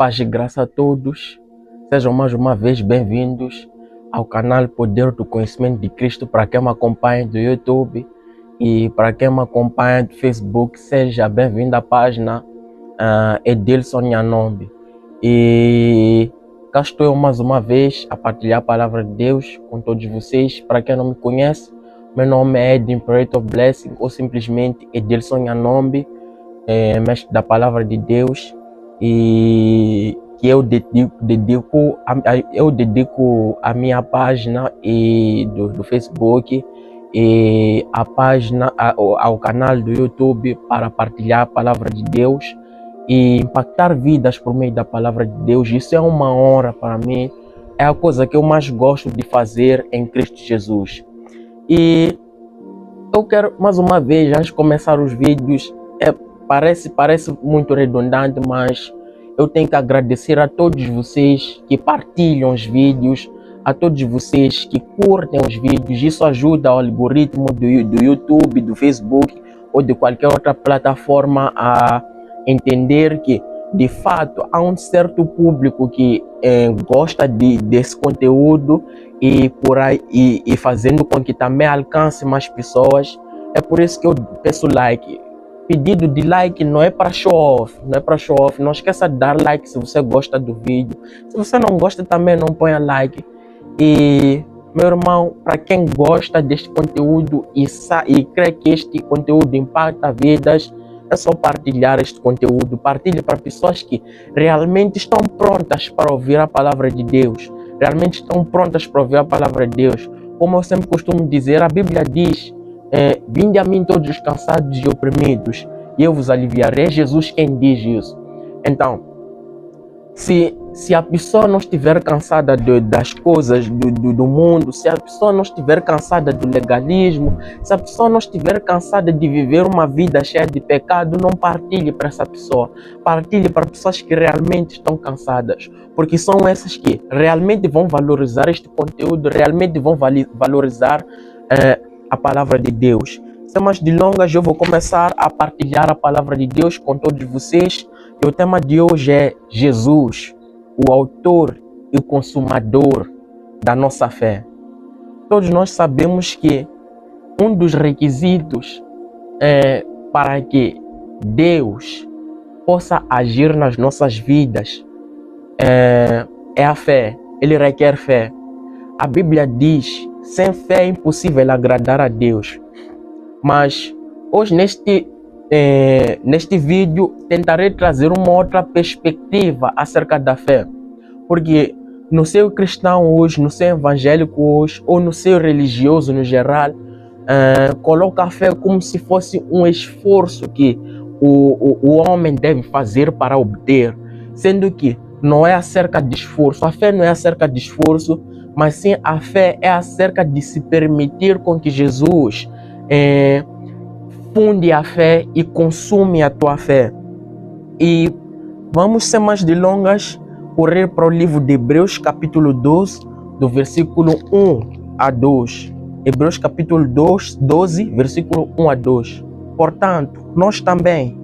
Paz e graça a todos. Sejam mais uma vez bem-vindos ao canal Poder do Conhecimento de Cristo. Para quem me acompanha do YouTube e para quem me acompanha do Facebook, seja bem-vindo à página Edilson Nhanombe. E cá estou eu mais uma vez a partilhar a palavra de Deus com todos vocês. Para quem não me conhece, meu nome é The Imperator Blessing, ou simplesmente Edilson Nhanombe, mestre da palavra de Deus, e que eu dedico a minha página do Facebook e a página ao canal do YouTube para partilhar a palavra de Deus e impactar vidas por meio da palavra de Deus. Isso é uma honra para mim, é a coisa que eu mais gosto de fazer em Cristo Jesus. E eu quero mais uma vez, antes de começar os vídeos, parece muito redundante, mas eu tenho que agradecer a todos vocês que partilham os vídeos, a todos vocês que curtem os vídeos. Isso ajuda o algoritmo do YouTube, do Facebook ou de qualquer outra plataforma a entender que, de fato, há um certo público que gosta desse conteúdo e por aí e fazendo com que também alcance mais pessoas. É por isso que eu peço like. Pedido de like não é para show off, não esqueça de dar like se você gosta do vídeo. Se você não gosta também não ponha like. E meu irmão, para quem gosta deste conteúdo e crê que este conteúdo impacta vidas, é só partilhar este conteúdo. Partilhe para pessoas que realmente estão prontas para ouvir a palavra de Deus. Realmente estão prontas para ouvir a palavra de Deus. Como eu sempre costumo dizer, a Bíblia diz: vinde a mim todos os cansados e oprimidos, e eu vos aliviarei. É Jesus quem diz isso. Então, se a pessoa não estiver cansada das coisas do mundo, se a pessoa não estiver cansada do legalismo, se a pessoa não estiver cansada de viver uma vida cheia de pecado, não partilhe para essa pessoa. Partilhe para pessoas que realmente estão cansadas, porque são essas que realmente vão valorizar este conteúdo, realmente vão valorizar a palavra de Deus. Sem mais delongas, eu vou começar a partilhar a palavra de Deus com todos vocês. E o tema de hoje é Jesus, o autor e o consumador da nossa fé. Todos nós sabemos que um dos requisitos para que Deus possa agir nas nossas vidas é a fé. Ele requer fé. A Bíblia diz: sem fé é impossível agradar a Deus. Mas hoje neste vídeo tentarei trazer uma outra perspectiva acerca da fé. Porque no seio cristão hoje, no seio evangélico hoje, ou no seio religioso no geral, coloca a fé como se fosse um esforço que o homem deve fazer para obter. Sendo que não é acerca de esforço. A fé não é acerca de esforço, mas sim a fé é acerca de se permitir com que Jesus funde a fé e consume a tua fé. E vamos, sem mais delongas, correr para o livro de Hebreus capítulo 12, do versículo 1 a 2. Hebreus capítulo 12, versículo 1 a 2. Portanto, nós também,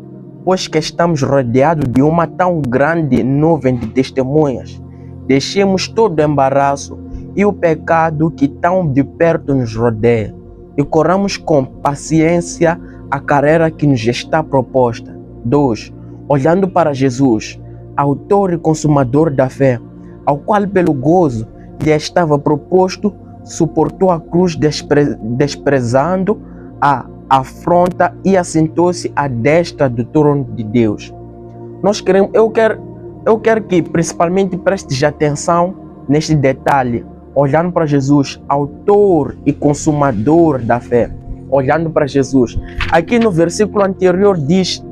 pois que estamos rodeados de uma tão grande nuvem de testemunhas, deixemos todo o embaraço e o pecado que tão de perto nos rodeia, e corramos com paciência a carreira que nos está proposta. 2. Olhando para Jesus, autor e consumador da fé, ao qual pelo gozo lhe estava proposto, suportou a cruz desprezando a afronta e assentou-se à destra do trono de Deus. Eu quero que principalmente prestes atenção neste detalhe. Olhando para Jesus, autor e consumador da fé. Olhando para Jesus. Aqui no versículo anterior diz: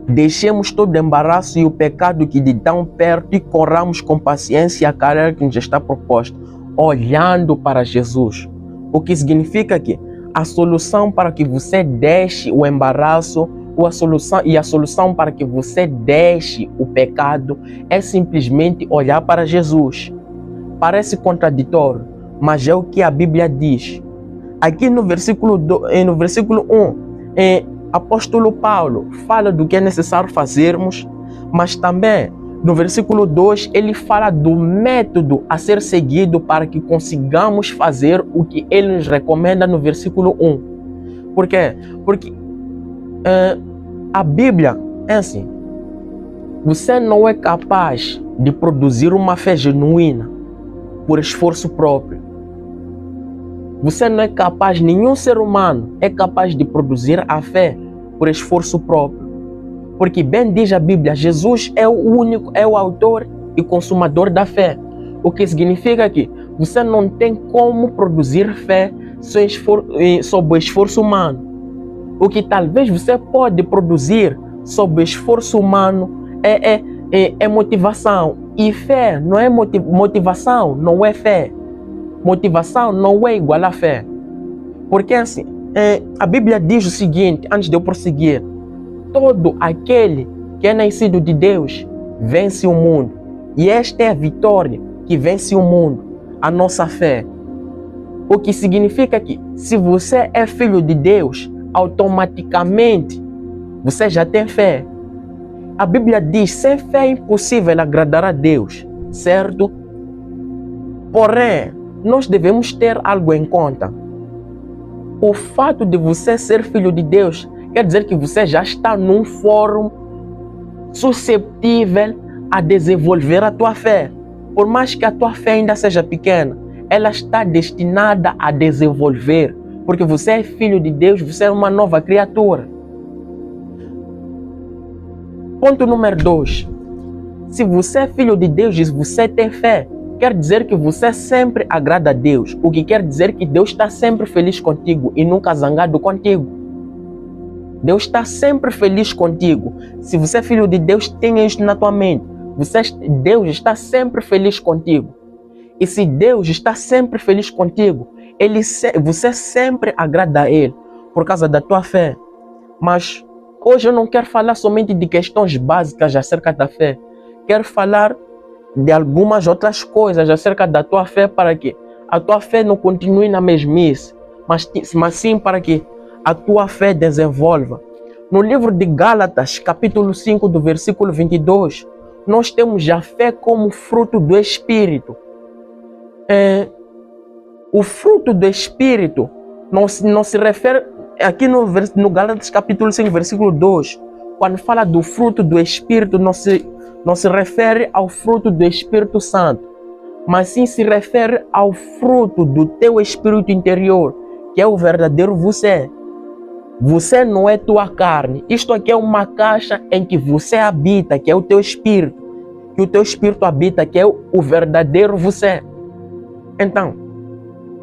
deixemos todo o embaraço e o pecado que de tão perto e corramos com paciência a carreira que nos está proposta. Olhando para Jesus. O que significa que a solução para que você deixe o embaraço a solução para que você deixe o pecado é simplesmente olhar para Jesus. Parece contraditório, mas é o que a Bíblia diz. Aqui no versículo 1, apóstolo Paulo fala do que é necessário fazermos, mas também no versículo 2, ele fala do método a ser seguido para que consigamos fazer o que ele nos recomenda no versículo 1. Por quê? Porque a Bíblia é assim: você não é capaz de produzir uma fé genuína por esforço próprio. Você não é capaz, nenhum ser humano é capaz de produzir a fé por esforço próprio. Porque bem diz a Bíblia, Jesus é o único, é o autor e consumador da fé. O que significa que você não tem como produzir fé sob o esforço humano. O que talvez você pode produzir sob o esforço humano é motivação. E fé não é motivação, não é fé. Motivação não é igual a fé. Porque assim, a Bíblia diz o seguinte, antes de eu prosseguir: todo aquele que é nascido de Deus vence o mundo. E esta é a vitória que vence o mundo, a nossa fé. O que significa que se você é filho de Deus, automaticamente você já tem fé. A Bíblia diz: sem fé é impossível agradar a Deus, certo? Porém, nós devemos ter algo em conta. O fato de você ser filho de Deus quer dizer que você já está num fórum susceptível a desenvolver a tua fé. Por mais que a tua fé ainda seja pequena, ela está destinada a desenvolver, porque você é filho de Deus, você é uma nova criatura. Ponto número 2. Se você é filho de Deus e você tem fé, quer dizer que você sempre agrada a Deus, o que quer dizer que Deus está sempre feliz contigo e nunca zangado contigo. Deus está sempre feliz contigo. Se você é filho de Deus, tenha isso na tua mente. Deus está sempre feliz contigo. E se Deus está sempre feliz contigo, você sempre agrada a Ele por causa da tua fé. Mas hoje eu não quero falar somente de questões básicas acerca da fé. Quero falar de algumas outras coisas acerca da tua fé, para que a tua fé não continue na mesmice, mas sim para que a tua fé desenvolva. No livro de Gálatas, capítulo 5, do versículo 22, nós temos a fé como fruto do Espírito. O fruto do Espírito não se refere, aqui no Gálatas capítulo 5, versículo 2, quando fala do fruto do Espírito, não se refere ao fruto do Espírito Santo, mas sim se refere ao fruto do teu espírito interior, que é o verdadeiro você. Você não é tua carne. Isto aqui é uma caixa em que você habita, que é o teu espírito. Que o teu espírito habita, que é o verdadeiro você. Então,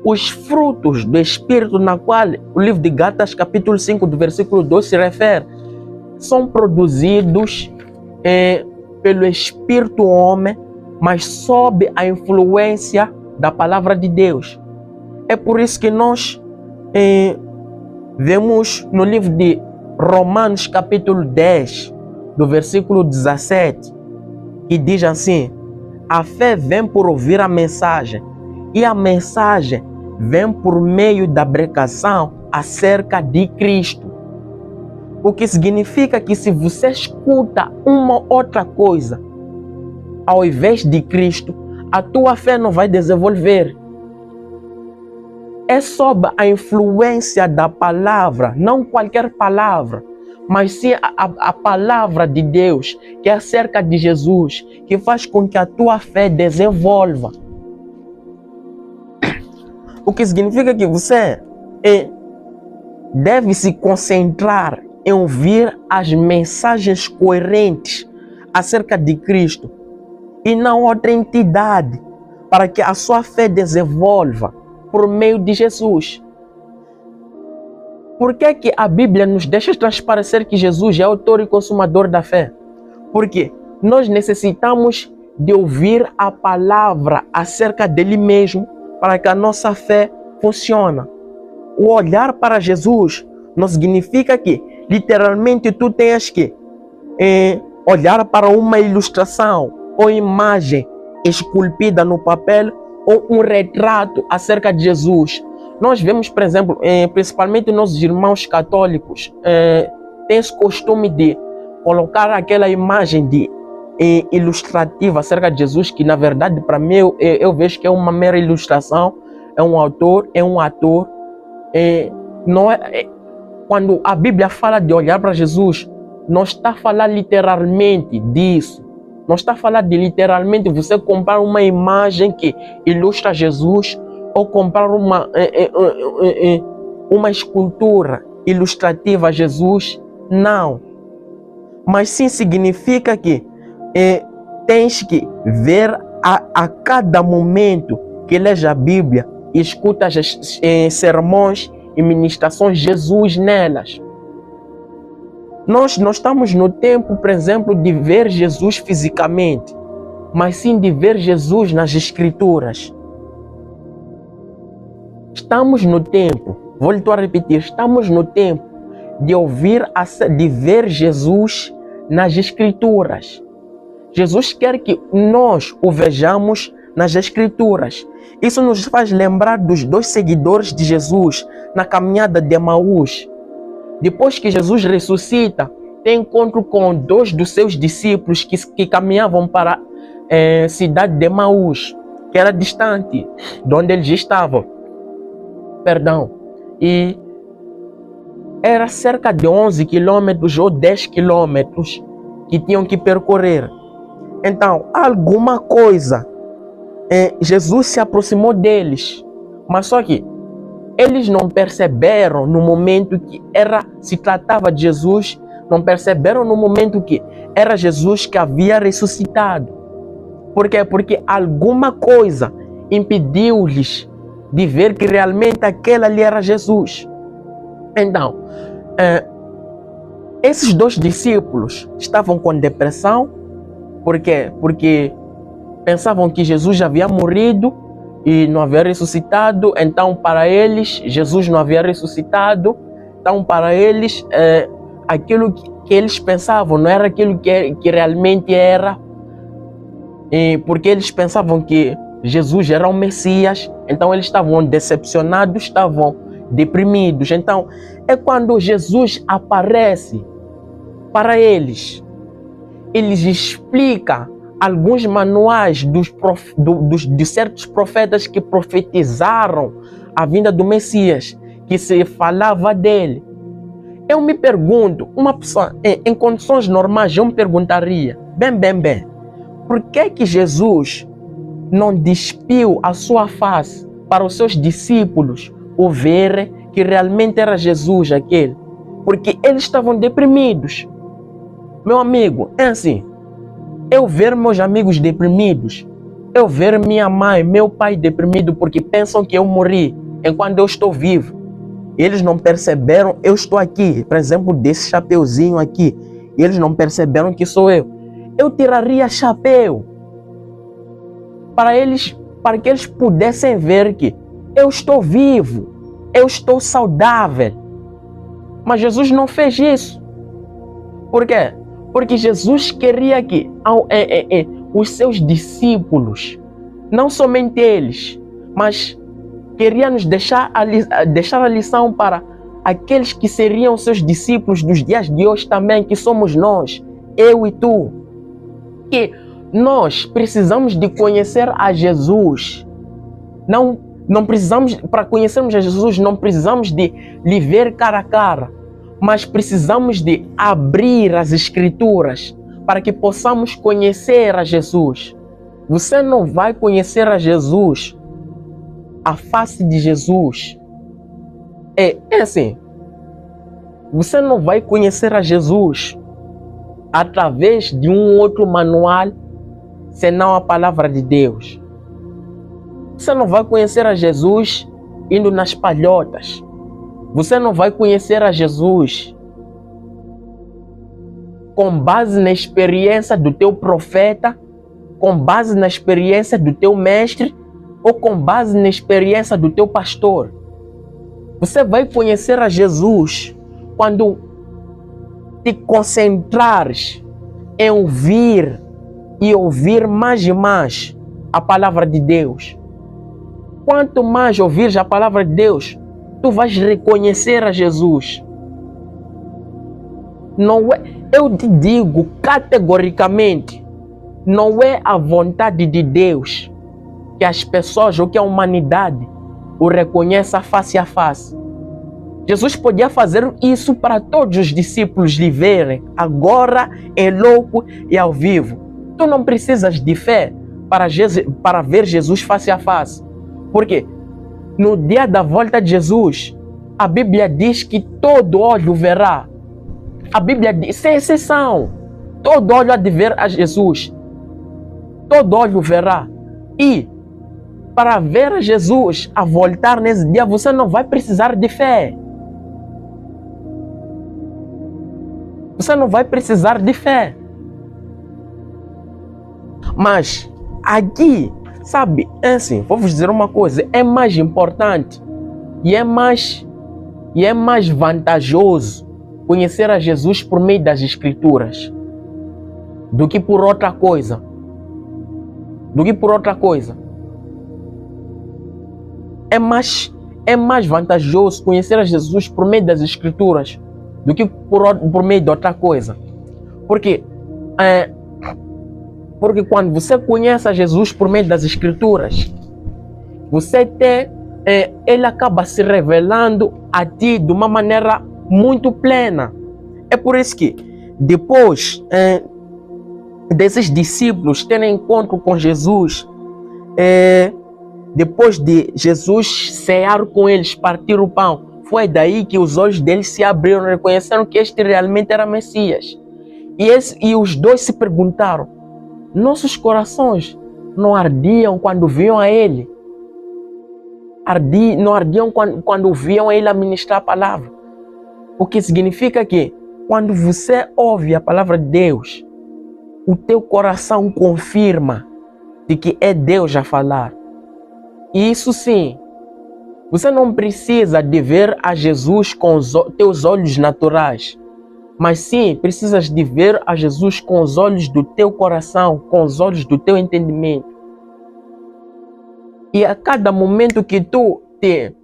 os frutos do Espírito, na qual o livro de Gálatas, capítulo 5, do versículo 2 se refere, são produzidos pelo Espírito homem, mas sob a influência da palavra de Deus. É por isso que nós vemos no livro de Romanos, capítulo 10, do versículo 17, que diz assim: a fé vem por ouvir a mensagem, e a mensagem vem por meio da pregação acerca de Cristo. O que significa que se você escuta uma outra coisa ao invés de Cristo, a tua fé não vai desenvolver. É sob a influência da palavra, não qualquer palavra, mas sim a palavra de Deus, que é acerca de Jesus, que faz com que a tua fé desenvolva. O que significa que você deve se concentrar em ouvir as mensagens coerentes acerca de Cristo e não outra entidade, para que a sua fé desenvolva por meio de Jesus. Por que que a Bíblia nos deixa transparecer que Jesus é autor e consumador da fé? Porque nós necessitamos de ouvir a palavra acerca dele mesmo para que a nossa fé funcione. O olhar para Jesus não significa que literalmente tu tenhas que olhar para uma ilustração ou imagem esculpida no papel ou um retrato acerca de Jesus. Nós vemos, por exemplo, principalmente nossos irmãos católicos, têm esse costume de colocar aquela imagem de ilustrativa acerca de Jesus, que na verdade para mim eu vejo que é uma mera ilustração, é um autor, é um ator. Não quando a Bíblia fala de olhar para Jesus, não está a falar literalmente disso. Não está a falar de literalmente você comprar uma imagem que ilustra Jesus ou comprar uma escultura ilustrativa a Jesus. Não. Mas sim significa que tens que ver a cada momento que lês a Bíblia e escutas sermões e ministrações Jesus nelas. Nós não estamos no tempo, por exemplo, de ver Jesus fisicamente, mas sim de ver Jesus nas Escrituras. Estamos no tempo, volto a repetir, estamos no tempo de ver Jesus nas Escrituras. Jesus quer que nós o vejamos nas Escrituras. Isso nos faz lembrar dos 2 seguidores de Jesus na caminhada de Emaús. Depois que Jesus ressuscita, tem encontro com 2 dos seus discípulos que caminhavam para a cidade de Emaús, que era distante de onde eles estavam. E era cerca de 11 quilômetros ou 10 quilômetros que tinham que percorrer. Então, alguma coisa, Jesus se aproximou deles, mas só que eles não perceberam no momento que se tratava de Jesus, não perceberam no momento que era Jesus que havia ressuscitado. Por quê? Porque alguma coisa impediu-lhes de ver que realmente aquele ali era Jesus. Então, esses 2 discípulos estavam com depressão. Por quê? Porque pensavam que Jesus já havia morrido e não havia ressuscitado. Então, para eles, Jesus não havia ressuscitado. Então, para eles, aquilo que eles pensavam não era aquilo que realmente era. Porque eles pensavam que Jesus era o Messias. Então, eles estavam decepcionados, estavam deprimidos. Então, é quando Jesus aparece para eles. Eles explicam alguns manuais de certos profetas que profetizaram a vinda do Messias, que se falava dele. Eu me pergunto, uma pessoa em condições normais, eu me perguntaria, bem, por que Jesus não despiu a sua face para os seus discípulos o verem que realmente era Jesus aquele? Porque eles estavam deprimidos. Meu amigo, é assim, eu ver meus amigos deprimidos, eu ver minha mãe, meu pai deprimido porque pensam que eu morri enquanto eu estou vivo. Eles não perceberam, eu estou aqui, por exemplo, desse chapeuzinho aqui, eles não perceberam que sou eu. Eu tiraria chapéu para que eles pudessem ver que eu estou vivo, eu estou saudável. Mas Jesus não fez isso. Por quê? Porque Jesus queria que os seus discípulos, não somente eles, mas queria nos deixar a lição para aqueles que seriam seus discípulos dos dias de hoje também, que somos nós, eu e tu. Que nós precisamos de conhecer a Jesus. Não precisamos, para conhecermos a Jesus, não precisamos de lhe ver cara a cara, mas precisamos de abrir as Escrituras para que possamos conhecer a Jesus. Você não vai conhecer a Jesus, a face de Jesus. É assim, você não vai conhecer a Jesus através de um outro manual, senão a palavra de Deus. Você não vai conhecer a Jesus indo nas palhotas. Você não vai conhecer a Jesus com base na experiência do teu profeta, com base na experiência do teu mestre ou com base na experiência do teu pastor. Você vai conhecer a Jesus quando te concentrares em ouvir e ouvir mais e mais a palavra de Deus. Quanto mais ouvires a palavra de Deus, tu vais reconhecer a Jesus. Não é, eu te digo categoricamente, não é a vontade de Deus que as pessoas ou que a humanidade o reconheça face a face. Jesus podia fazer isso para todos os discípulos lhe verem, agora em louco e ao vivo. Tu não precisas de fé para ver Jesus face a face. Porque no dia da volta de Jesus, a Bíblia diz que todo olho verá. A Bíblia diz, sem exceção, todo olho há de ver a Jesus. Todo olho verá. E para ver a Jesus a voltar nesse dia, você não vai precisar de fé. Você não vai precisar de fé. Mas aqui, sabe, é assim, vou vos dizer uma coisa, é mais importante e é mais vantajoso conhecer a Jesus por meio das Escrituras do que por outra coisa. É mais vantajoso conhecer a Jesus por meio das Escrituras do que por meio de outra coisa. Porque quando você conhece a Jesus por meio das Escrituras, ele acaba se revelando a ti de uma maneira muito plena. É por isso que depois desses discípulos terem encontro com Jesus, depois de Jesus cear com eles, partir o pão, foi daí que os olhos deles se abriram, reconheceram que este realmente era Messias. E os dois se perguntaram, nossos corações não ardiam quando viam a ele? Não ardiam quando viam a ele administrar a palavra? O que significa que quando você ouve a palavra de Deus, o teu coração confirma de que é Deus a falar. E isso sim, você não precisa de ver a Jesus com os teus olhos naturais, mas sim precisas de ver a Jesus com os olhos do teu coração, com os olhos do teu entendimento. E a cada momento que tu te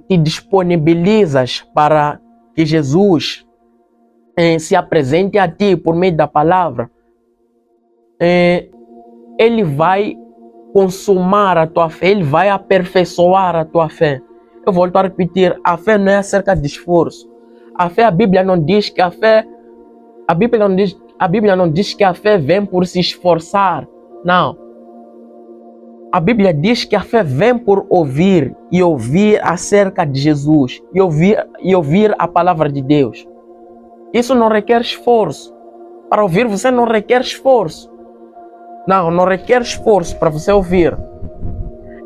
disponibilizas para que Jesus se apresente a ti por meio da palavra, ele vai consumar a tua fé, ele vai aperfeiçoar a tua fé. Eu volto a repetir, a fé não é acerca de esforço. A Bíblia não diz que a fé que a fé vem por se esforçar. Não. A Bíblia diz que a fé vem por ouvir e ouvir acerca de Jesus e ouvir a palavra de Deus. Isso não requer esforço. Para ouvir você não requer esforço. Não requer esforço para você ouvir.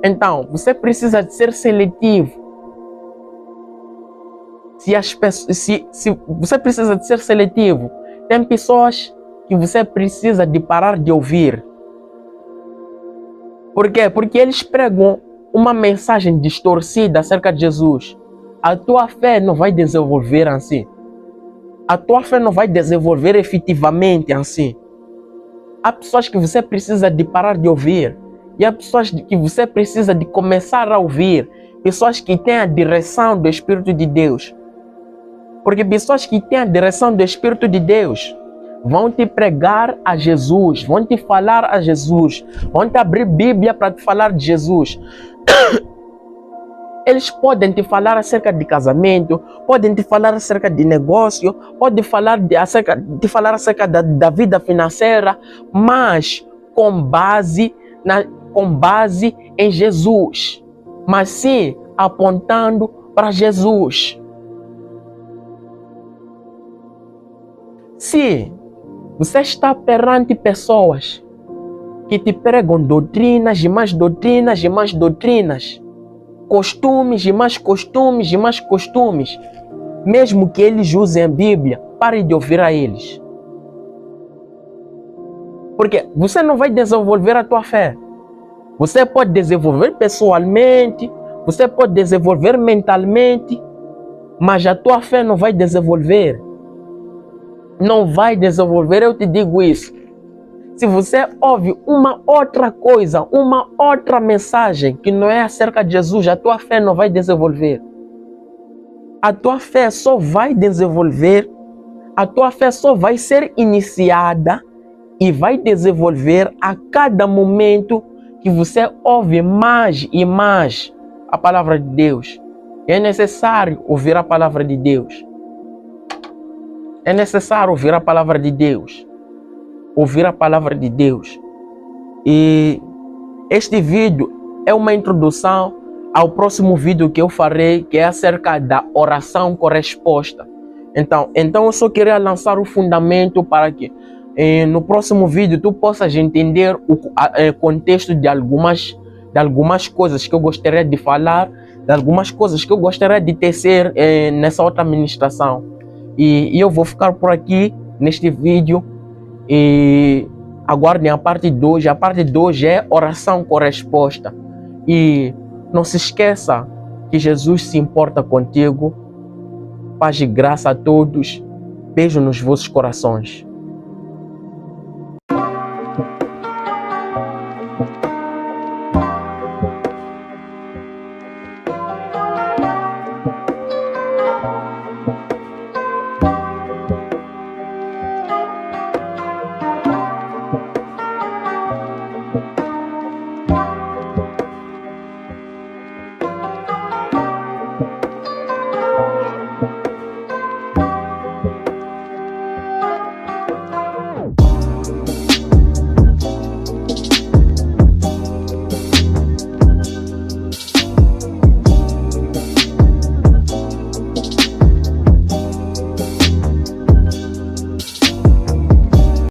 Então, você precisa de ser seletivo. Se você precisa de ser seletivo, tem pessoas que você precisa de parar de ouvir. Por quê? Porque eles pregam uma mensagem distorcida acerca de Jesus. A tua fé não vai desenvolver assim. A tua fé não vai desenvolver efetivamente assim. Há pessoas que você precisa de parar de ouvir. E há pessoas que você precisa de começar a ouvir. Pessoas que têm a direção do Espírito de Deus. Porque pessoas que têm a direção do Espírito de Deus vão te pregar a Jesus, vão te falar a Jesus, vão te abrir Bíblia para te falar de Jesus. Eles podem te falar acerca de casamento, podem te falar acerca de negócio, podem te falar acerca da vida financeira, mas com base em Jesus. Mas sim, apontando para Jesus. Se você está perante pessoas que te pregam doutrinas e mais doutrinas e mais doutrinas, costumes e mais costumes e mais costumes, mesmo que eles usem a Bíblia, pare de ouvir a eles. Porque você não vai desenvolver a tua fé. Você pode desenvolver pessoalmente, você pode desenvolver mentalmente, mas a tua fé não vai desenvolver. Não vai desenvolver, eu te digo isso. Se você ouve uma outra coisa, uma outra mensagem que não é acerca de Jesus, a tua fé não vai desenvolver. A tua fé só vai desenvolver, a tua fé só vai ser iniciada e vai desenvolver a cada momento que você ouve mais e mais a palavra de Deus. É necessário ouvir a palavra de Deus. É necessário ouvir a palavra de Deus. Ouvir a palavra de Deus. E este vídeo é uma introdução ao próximo vídeo que eu farei, que é acerca da oração com resposta. Então eu só queria lançar o fundamento para que no próximo vídeo tu possas entender o contexto de algumas coisas que eu gostaria de falar, de algumas coisas que eu gostaria de tecer nessa outra ministração. E eu vou ficar por aqui neste vídeo e aguardem a parte 2. A parte 2 é oração com resposta. E não se esqueça que Jesus se importa contigo. Paz e graça a todos. Beijo nos vossos corações.